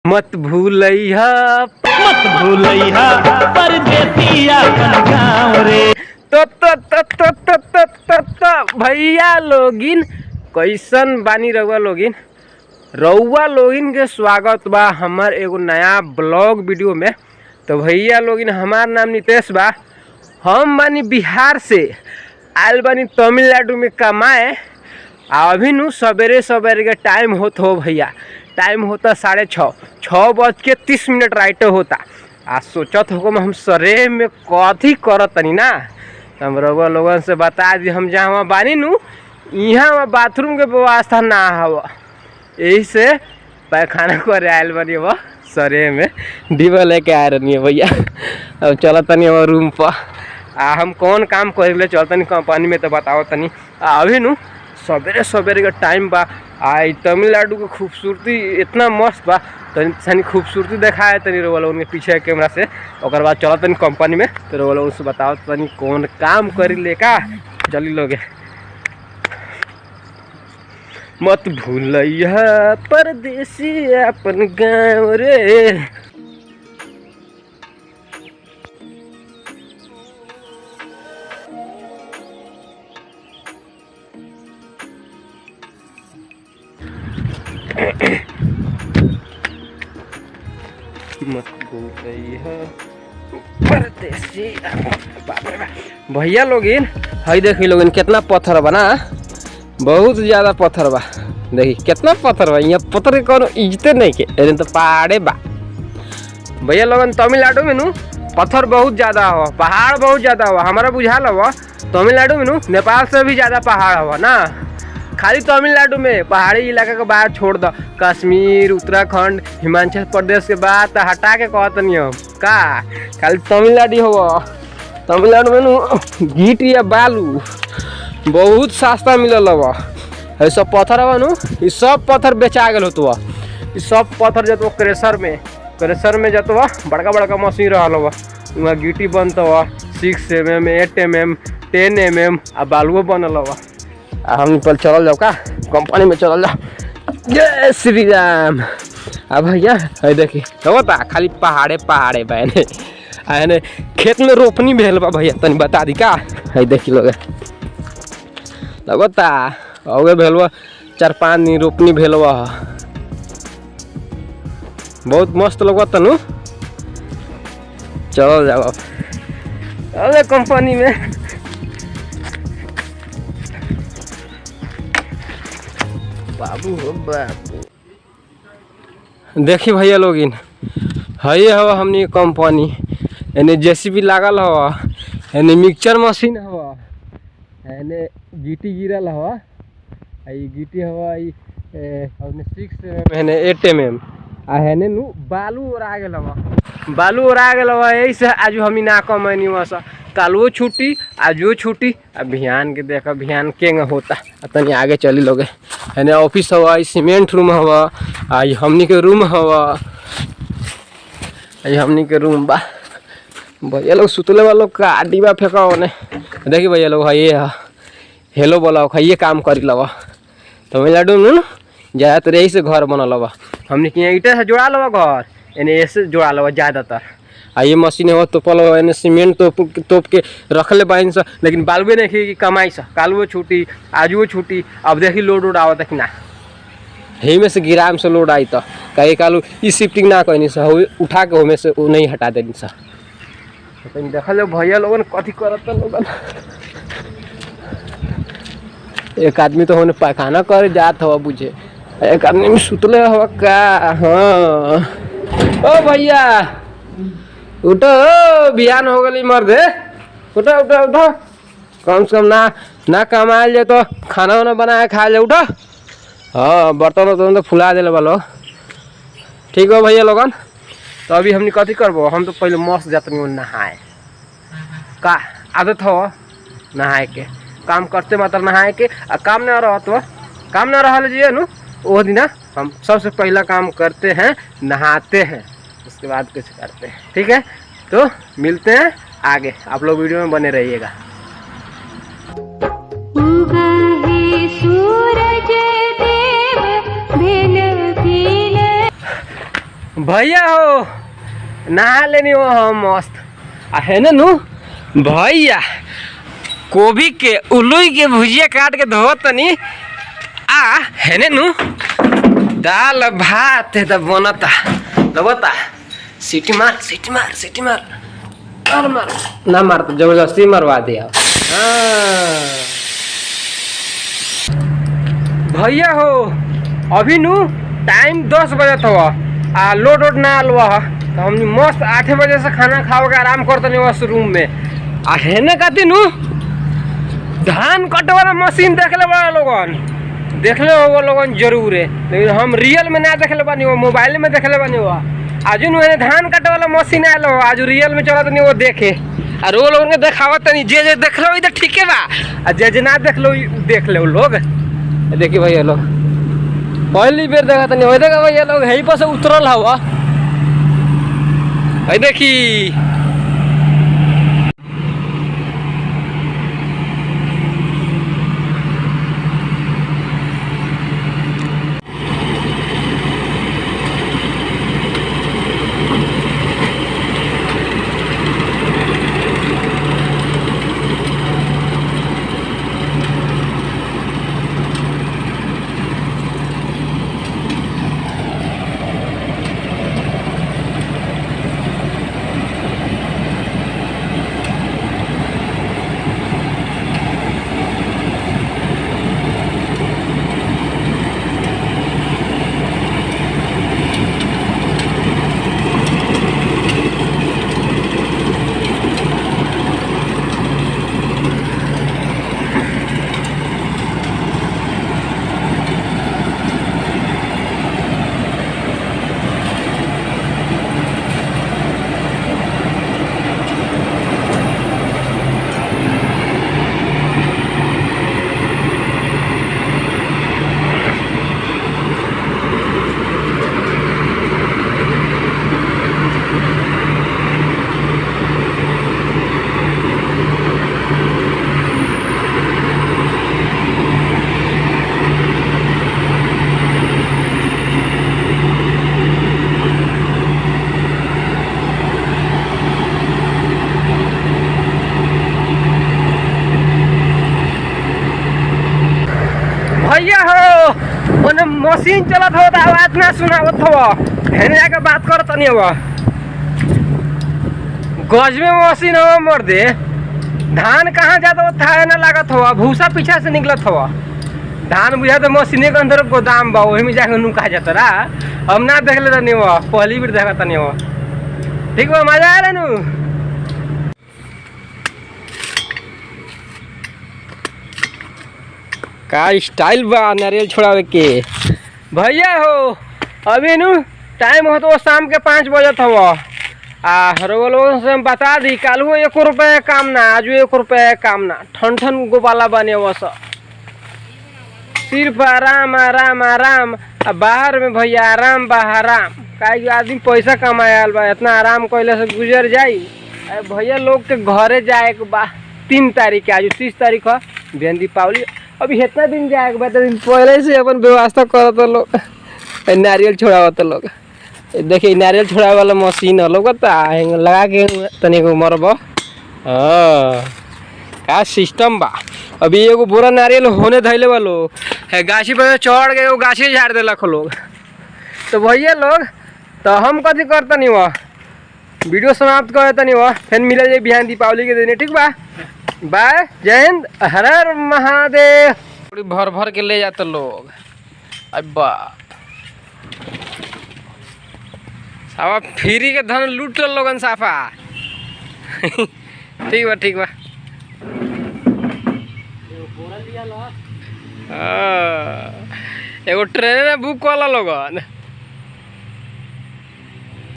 मत भूलैया परदेसिया अपन गाँव रे। तो भैया लोगिन कैसन बानी रउआ लोगिन के स्वागत बा हमार एगो नया ब्लॉग वीडियो में। तो भैया लोगिन हमार नाम नितेश बा, हम बानी बिहार से आयल बानी तमिलनाडु में कमाए। अभी नु सवेरे के टाइम होता हो भैया, टाइम होता 6:30 राइट होता। आज सोचत हो हम सरे में कथी करत तनी ना, हम रउआ लोगन से बता दी। हम जहाँ बानी नु यहाँ बाथरूम के व्यवस्था ना हवा, यही से पैखाना करे आयल बनी वो सरे में डिब्बा लेके आए रही है भैया। अब चल तनी रूम पर हम कौन काम करे चल तनी कंपनी में, तो बताओ तनी। अभी नु सवेरे का टाइम बा। आई तमिलनाडु की खूबसूरती इतना मस्त बा, तनी खूबसूरती देखा है तनी रोवा लोगन के पीछे कैमरा से। और बाद चलो तनी कंपनी में, तो रोवा लोगन से बताओ तनी कौन काम करी लेका जल्दी लोगे। मत भूलैया परदेसी अपन गाँव रे। मत भूलैया परदेसी। भैया लोगिन हई देखी लोगिन कितना पत्थर बना, बहुत ज़्यादा पत्थर बा। देखी कितना पत्थर बा, यहाँ पत्थर के कोनो इज्जते नहीं के, एने तो पहाड़े बा भैया लोगन। तमिलनाडु में नु पत्थर बहुत ज़्यादा हो, पहाड़ बहुत ज़्यादा हो। हमारा बुझाल हवा तमिलनाडु में नु नेपाल से भी ज़्यादा पहाड़ हवा ना। खाली तमिलनाडु में पहाड़ी इलाका के बाद छोड़ दो, कश्मीर, उत्तराखंड, हिमाचल प्रदेश के बाद हटा के कहत नहीं हो का, खाली तमिलनाडु हो। तमिलनाडु में नु गीट या बालू बहुत सस्ता मिलल हवा। ये सब पत्थर हवा नु, ये सब पत्थर बेचा गल होत। ये सब पत्थर जतो क्रेशर में जतो बड़का मशीन रहल हवा, वहाँ गिट्टी बनता हुआ 6 mm, 8 mm, 10 mm आ बालुओ बनल हवा। हम पर चल जाओ का कंपनी में चल जाओ। जय श्री राम। अब भैया है देखी होता खाली पहाड़े बहने आने खेत में रोपनी भेल बा भैया, तनी बता दी का। है देखी लोग लगता अगे भेलवा 4-5 दिन रोपनी भेलवा, बहुत मस्त लगता नु। चल जाओ अरे कंपनी में। बाबू हो बाबू। देखी भैया लोगिन हई हवा हमनी कंपनी, एने जेसीबी लागल हवा, एने मिक्सचर मशीन हवा, एने गिट्टी गिरल हवा। आई गिट्टी हवा 6 mm, एने 8 mm आ हेने नु बालू ओरा गेल हवा। यही से आज हमी ना कमैनी वहाँ, कालुओ छुट्टी आजो छुट्टी। अब बिहान के देखा बिहान केंग होता, तनी आगे चली लोगे। हेने ऑफिस हवा, सीमेंट रूम हवा, आई हमनी के रूम हवा, आई हमनी के रूम बा। भैया लोग सुतले वालों का डिब्बा फेंका होने। देखी भैया लोग ये हेलो बोला ये काम करी लवा। तमिलनाडु में ज़्यादातर यही से घर बनल हवा। हमने के ईटा से जोड़ा लवा घर, एने ऐसे जोड़ा लवा ज़्यादातर। आ ये मशीन है तोपल हो, एने सीमेंट तोप के रखले बाइन सा, लेकिन बालुए नहीं कि कमाई सा। कालुओ छुट्टी आजुओ छुट्टी। अब देखी लोड आवत कि ना, यही में से गिराम से लोड आई तो कहीं कालू ई शिफ्टिंग ना कहनी सा, उठा के हमें से नहीं हटा देनी सा। देख लो भैया लोगन कथी करत लोगन। एक आदमी तो होने पैखाना करे जात हवा बुझे, एक आदमी में सुतले हवा का। हाँ ओ भैया उठो, बिहान हो गई मर्द, उठो। कम से कम ना कमाल जाए तो खाना वाना बना के खा ले। उठो। हाँ बर्तन तो फुला दिले वालो। ठीक हो भैया लोगन। तो अभी हमने कथी करबो, हम तो पहले मस्त जातनी नहाए का आदत हो नहाए के, काम करते मात्र नहाए के। आ काम ना रहा लीजिए नु वो दिन हम सबसे पहला काम करते हैं नहाते हैं, उसके बाद कुछ करते हैं। ठीक है, तो मिलते हैं आगे, आप लोग वीडियो में बने रहिएगा। भैया हो नहा लेनी हो हम मस्त है नु भैया गोभी के उलुई के भुजिया काट के धो तनी है नु दाल भात है तब बनता लगता सीटी मार मार ना मार तो जबरदस्ती मरवा दिया। भैया हो अभी नु टाइम 10 बजे था लोड ना आलवा तो हम मस्त 8 बजे से खाना खाओ के आराम करते बस रूम में है ना कहती नु धान कटे वाला मशीन देख ले बड़ा लोगन देख ले वो लोगन जरूर है लेकिन हम रियल में ना देख ले बानी मोबाइल में देख ले बानी आज धान काटे वाला मशीन आयल हो आज रियल में चला नहीं वो देखे और वो लोग देखावत नहीं जे देख लो तो ठीक है बा जे ना देख लो देख ले लोग देखिए भैया लोग पहली बेर देखा तनी वही देखा भैया लोग यही पर से उतरल हवा देखी भैया हो ओने मशीन चलत हो तो आवाज ना सुनावत हो हेने जाके बात करत नहीं हो गज में मशीन हो मर दे धान कहाँ जाता हो था ना लागत हो भूसा पीछा से निकलत हो धान बुझा तो मशीने के अंदर गोदाम बा वही में जाके नुका जाता रहा हम ना देख ले नहीं हो पहली बार देखा नहीं हो ठीक बा मजा आ रहा नु का स्टाइल बा नारियल छोड़ावे के भैया हो अभी नु टाइम हो तो शाम के 5 बजत हो लोगों से हम बता दी कल 1 रुपये काम ना आज 1 रुपये काम ना ठन ठन गोपाला बने वस सिर्फ आराम आराम आराम बाहर में भैया आराम बाहराम का आदमी पैसा कमायल बा इतना आराम कैले से गुजर जाई भैया लोग के घरे जाए के बा 3 तारीख आज 30 तारीख है बिहान दीपावली अभी इतना दिन जाए के बाद दिन पहले से अपन व्यवस्था करत लोग नारियल छोड़ावत लोग देखिए नारियल छोड़ावे वाला मशीन लोग लगा के तनिक मरब का सिस्टम बा अभी एगो बोरा नारियल होने धैले वालो है गाछी पर चढ़ के गाछी झाड़ दिलक लोग तो भैया लोग तो हम कथी करता नहीं हुआ वीडियो समाप्त करता नहीं हुआ फिर मिले जाए बिहान दीपावली के दिन ठीक बा बाय जय हिंद हर हर महादेव भर भर के ले जाते लोग अब्बा साफा फ्री के धन लूट लोगन साफा ठीक बा एगो ट्रेन बुक वाला लोगन